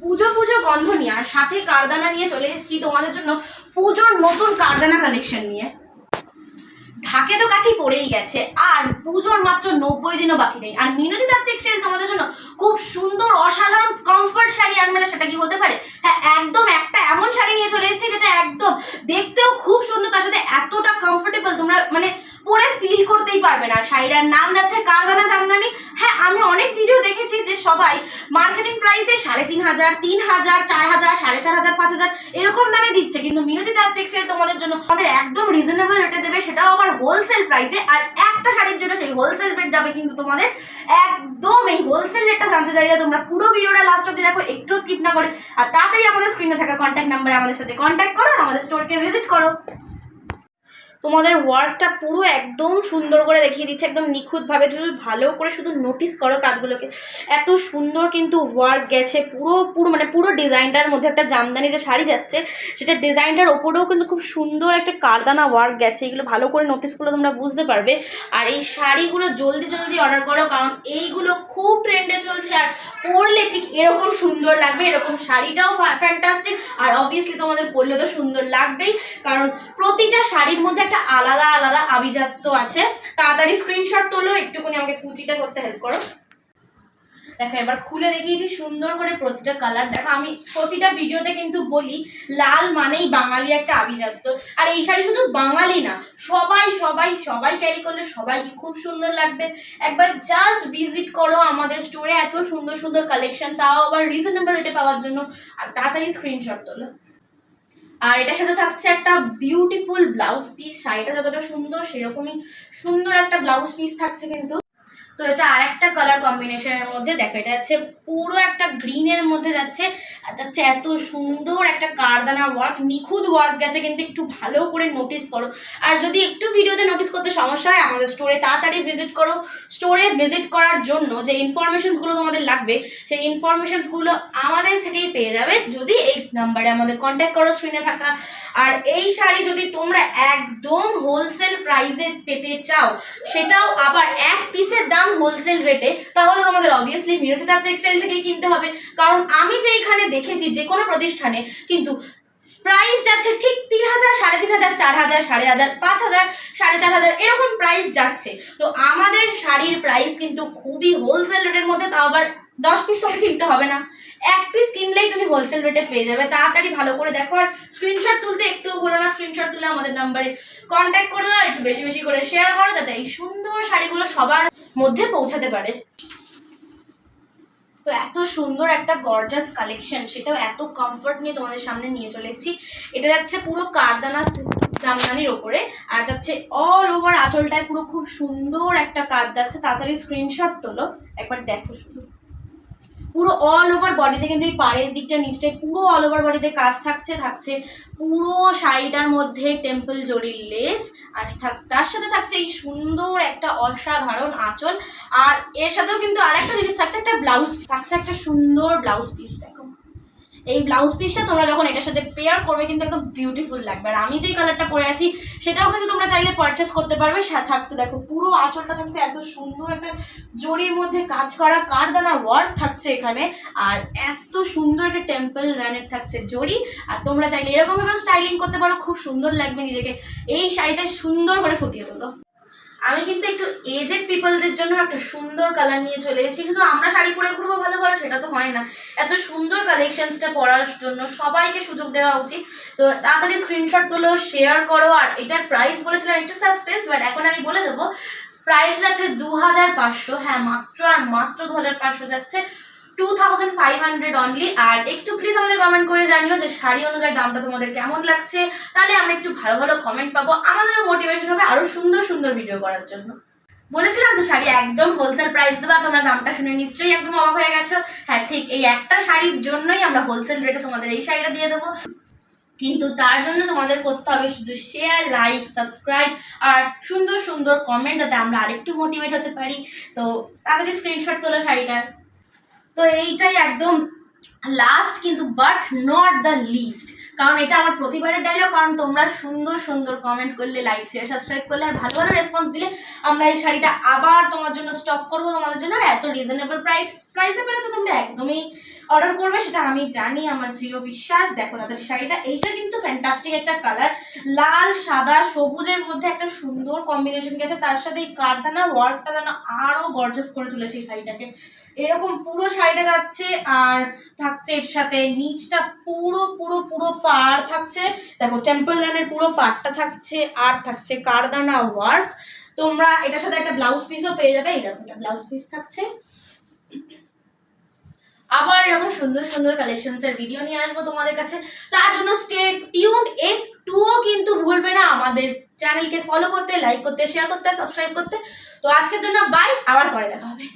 পুজো পুজো গন্ধ নিয়ে আর সাথে কারদানা নিয়ে চলে এসেছি তোমাদের জন্য পুজোর নতুন কারদানা কালেকশন নিয়ে। ঢাকে তো কাঠি পড়েই গেছে আর পুজোর মাত্র 90 দিনও বাকি নেই। আর মিনতি তাঁত টেক্সটাইল তোমাদের জন্য খুব সুন্দর অসাধারণ কমফর্ট শাড়ি আনবে না সেটা কি হতে পারে? হ্যাঁ, একদম একটা এমন শাড়ি নিয়ে চলে এসেছি যেটা একদম দেখতেও খুব সুন্দর, তার সাথে এতটা কমফোর্টেবল তোমরা মানে পরে ফিল করতেই পারবে না। শাড়িটার নাম যাচ্ছে কারদানা জামদানি। হ্যাঁ, আমি অনেক ভিডিও দেখেছি যে সবাই মার্কেটিং প্রাইসে 3500, 3000, 4000, 4500, 5000 এরকম দামে দিচ্ছে, কিন্তু মিনতি তাঁত টেক্সটাইল তোমাদের জন্য আমাদের একদম রিজনেবল রেটে দেবে, সেটাও আবার হোলসেল প্রাইসে। আর একটা শাড়ির জন্য সেই হোলসেল রেট যাবে কিন্তু তোমাদের একদম। এই হোলসেল রেটটা জানতে চাইলে তোমরা পুরো ভিডিওটা লাস্ট অবধি দেখো, একটু স্কিপ না করে। আর তাড়াতাড়ি আমাদের স্ক্রিনে থাকা কন্ট্যাক্ট নাম্বারে আমাদের সাথে কন্ট্যাক্ট করো আর আমাদের স্টোরকে ভিজিট করো। তোমাদের ওয়ার্কটা পুরো একদম সুন্দর করে দেখিয়ে দিচ্ছে, একদম নিখুঁতভাবে। যদি ভালো করে শুধু নোটিস করো কাজগুলোকে, এত সুন্দর কিন্তু ওয়ার্ক গেছে পুরো ডিজাইনটার মধ্যে। একটা জামদানি যে শাড়ি যাচ্ছে সেটা ডিজাইনটার ওপরেও কিন্তু খুব সুন্দর একটা কারদানা ওয়ার্ক গেছে। এগুলো ভালো করে নোটিস করলে তোমরা বুঝতে পারবে। আর এই শাড়িগুলো জলদি জলদি অর্ডার করো, কারণ এইগুলো খুব ট্রেন্ডে চলছে আর পরলে ঠিক এরকম সুন্দর লাগবে। এরকম শাড়িটাও ফ্যান্টাস্টিক আর অবভিয়াসলি তোমাদের পরলে তো সুন্দর লাগবেই, কারণ প্রতিটা শাড়ির মধ্যে একটা আলাদা আলাদা আভিজাত্য আছে। তাড়াতাড়ি স্ক্রিনশট তোলো, একটুখানি আমাকে কুচিটা করতে হেল্প করো। দেখো এবার খুলে দেখিয়েছি সুন্দর করে প্রতিটা কালার। দেখো আমি প্রতিটা ভিডিওতে কিন্তু বলি লাল মানেই বাঙালি একটা আভিজাত্য। আর এই শাড়ি শুধু বাঙালি না, সবাই সবাই সবাই ক্যারি করলে সবাইকে খুব সুন্দর লাগবে। একবার জাস্ট ভিজিট করো আমাদের স্টোরে, এত সুন্দর সুন্দর কালেকশন, তাও আবার রিজনেবল রেটে পাওয়ার জন্য। আর তাড়াতাড়ি স্ক্রিনশট তোলো। আর এটার সাথে থাকছে একটা বিউটিফুল ব্লাউজ পিস। শাড়িটা যতটা সুন্দর সেরকমই সুন্দর একটা ব্লাউজ পিস থাকছে কিন্তু। তো এটা আর একটা কালার কম্বিনেশনের মধ্যে। দেখো এটা যাচ্ছে পুরো একটা গ্রিনের মধ্যে যাচ্ছে, আর যাচ্ছে এত সুন্দর একটা কারদানা ওয়ার্ক, নিখুঁত ওয়ার্ক গেছে কিন্তু। একটু ভালো করে নোটিস করো। আর যদি একটু ভিডিওতে নোটিস করতে সমস্যা হয় আমাদের স্টোরে তাড়াতাড়ি ভিজিট করো। স্টোরে ভিজিট করার জন্য যে ইনফরমেশনসগুলো তোমাদের লাগবে সেই ইনফরমেশনসগুলো আমাদের থেকেই পেয়ে যাবে যদি এই নাম্বারে আমাদের কন্ট্যাক্ট করো স্ক্রিনে থাকা। আর এই শাড়ি যদি তোমরা একদম হোলসেল প্রাইসে পেতে চাও, সেটাও আবার এক পিসের দাম হোলসেল রেটে, তাহলে তোমাদের অবভিয়াসলি মিনতি তাঁত টেক্সটাইল থেকেই কিনতে হবে। কারণ আমি যে এখানে দেখেছি যে কোনো প্রতিষ্ঠানে কিন্তু প্রাইস যাচ্ছে ঠিক 3000, 3500, 4000, 5500, 5000, 4500 এরকম প্রাইস যাচ্ছে। তো আমাদের শাড়ির প্রাইস কিন্তু খুবই হোলসেল রেটের মধ্যে, তাও আবার 10 পিস তোমাকে কিনতে হবে না, এক পিস কিনলেই তুমি হোলসেল রেটে পেয়ে যাবে। তাড়াতাড়ি ভালো করে দেখো আর স্ক্রিনশট তুলতে একটু ভুলো না। স্ক্রিনশট তুলে আমাদের নাম্বারে কন্ট্যাক্ট করে দাও আর একটু বেশি বেশি করে শেয়ার করো, যাতে এই সুন্দর শাড়িগুলো সবার মধ্যে পৌঁছাতে পারে। তো এত সুন্দর একটা গর্জাস কালেকশন, সেটাও এত কমফর্ট নিয়ে তোমাদের সামনে নিয়ে চলে এসেছি। এটা যাচ্ছে পুরো কারদানা জামদানির ওপরে, আর যাচ্ছে অল ওভার আঁচলটায় পুরো খুব সুন্দর একটা কাজ যাচ্ছে। তাড়াতাড়ি স্ক্রিনশট তোলো, একবার দেখো শুধু। পুরো অল ওভার বডিতে কিন্তু এই পাড়ের দিকটা নিচটায় পুরো অল ওভার বডিতে কাজ থাকছে পুরো শাড়িটার মধ্যে টেম্পল জরির লেস। আর তার সাথে থাকছে এই সুন্দর একটা অসাধারণ আঁচল। আর এর সাথেও কিন্তু আর একটা জিনিস থাকছে, একটা ব্লাউজ থাকছে, একটা সুন্দর ব্লাউজ পিস। দেখো এই ব্লাউজ পিসটা তোমরা যখন এটার সাথে পেয়ার করবে কিন্তু একদম বিউটিফুল লাগবে। আর আমি যেই কালারটা পরে আছি সেটাও কিন্তু তোমরা চাইলে পারচেস করতে পারবে। থাকছে দেখো পুরো আঁচলটা থাকছে এত সুন্দর একটা জরির মধ্যে কাজ করা কারদানা ওয়ার্ক থাকছে এখানে। আর এত সুন্দর একটা টেম্পল রানের থাকছে জরি। আর তোমরা চাইলে এরকম ভাবে স্টাইলিং করতে পারো, খুব সুন্দর লাগবে নিজেকে। এই শাড়িটা সুন্দর করে ফুটিয়ে তোলো। আমি কিন্তু একটু এজেড পিপলদের জন্য একটা সুন্দর কালার নিয়ে চলে এসেছি। শুধু আমরা শাড়ি পরে ঘুরবো ভালো ভালো সেটা তো হয় না, এত সুন্দর কালেকশনসটা পরার জন্য সবাইকে সুযোগ দেওয়া উচিত। তো তাড়াতাড়ি স্ক্রিনশট তোলো, শেয়ার করো। আর এটার প্রাইস বলেছিলাম একটু সাসপেন্স, বাট এখন আমি বলে দেবো প্রাইস যাচ্ছে 2500। হ্যাঁ, মাত্র আর মাত্র 2500 যাচ্ছে, 2500 অনলি। আর একটু প্লিজ আমাদের কমেন্ট করে জানিও যে শাড়ি অনুযায়ী দামটা তোমাদের কেমন লাগছে, তাহলে আমরা একটু ভালো ভালো কমেন্ট পাবো, আমাদেরও মোটিভেশন হবে আরো সুন্দর সুন্দর ভিডিও করার জন্য। বলেছিলাম তো শাড়ি একদম হোলসেল প্রাইস দেবো, তোমরা দামটা শুনে নিশ্চয়ই একদম অবাক হয়ে গেছো। হ্যাঁ, ঠিক এই একটা শাড়ির জন্যই আমরা হোলসেল রেটে তোমাদের এই শাড়িটা দিয়ে দেবো। কিন্তু তার জন্য তোমাদের করতে হবে শুধু শেয়ার, লাইক, সাবস্ক্রাইব আর সুন্দর সুন্দর কমেন্ট, যাতে আমরা আরেকটু মোটিভেট হতে পারি। তো তাড়াতাড়ি স্ক্রিনশট তোলো শাড়িটার। তো এইটাই একদম লাস্ট কিন্তু বাট নট দ্য লিস্ট, কারণ এটা আমার প্রতিবারের ডায়লগ। কারণ তোমরা সুন্দর সুন্দর কমেন্ট করলে, লাইক, শেয়ার, সাবস্ক্রাইব করলে আর ভালো ভালো রেসপন্স দিলে আমরা এই শাড়িটা আবার তোমার জন্য স্টক করবো তোমাদের জন্য। এত রিজনেবল প্রাইসে পেলে তো তোমরা একদমই অর্ডার করবে সেটা আমি জানি, আমার প্রিয় বিশ্বাস। দেখো তাদের শাড়িটা, এইটা কিন্তু ফ্যান্টাস্টিক একটা কালার, লাল সাদা সবুজের মধ্যে একটা সুন্দর কম্বিনেশন গেছে, তার সাথে এই কারদানা ওয়ার্কটা যেন আরো গর্জাস করে তুলেছে এই শাড়িটাকে। এরকম পুরো শাড়িটা যাচ্ছে, আর থাকছে এর সাথে নিচটা পুরো পুরো পুরো পাড় থাকছে, দেখো টেম্পল রানের পুরো পাড়টা থাকছে, আর থাকছে কারদানা ওয়ার্ক। তোমরা এটার সাথে একটা ব্লাউজ পিসও পেয়ে যাবে, এই দেখো একটা ব্লাউজ পিস থাকছে। আবার এরকম সুন্দর সুন্দর কালেকশনস এর ভিডিও নিয়ে আসবো তোমাদের কাছে, তার জন্য স্টে টিউনড। একটুও কিন্তু ভুলবে না আমাদের চ্যানেলকে ফলো করতে, লাইক করতে, শেয়ার করতে, সাবস্ক্রাইব করতে। তো আজকের জন্য বাই, আবার পরে দেখা হবে।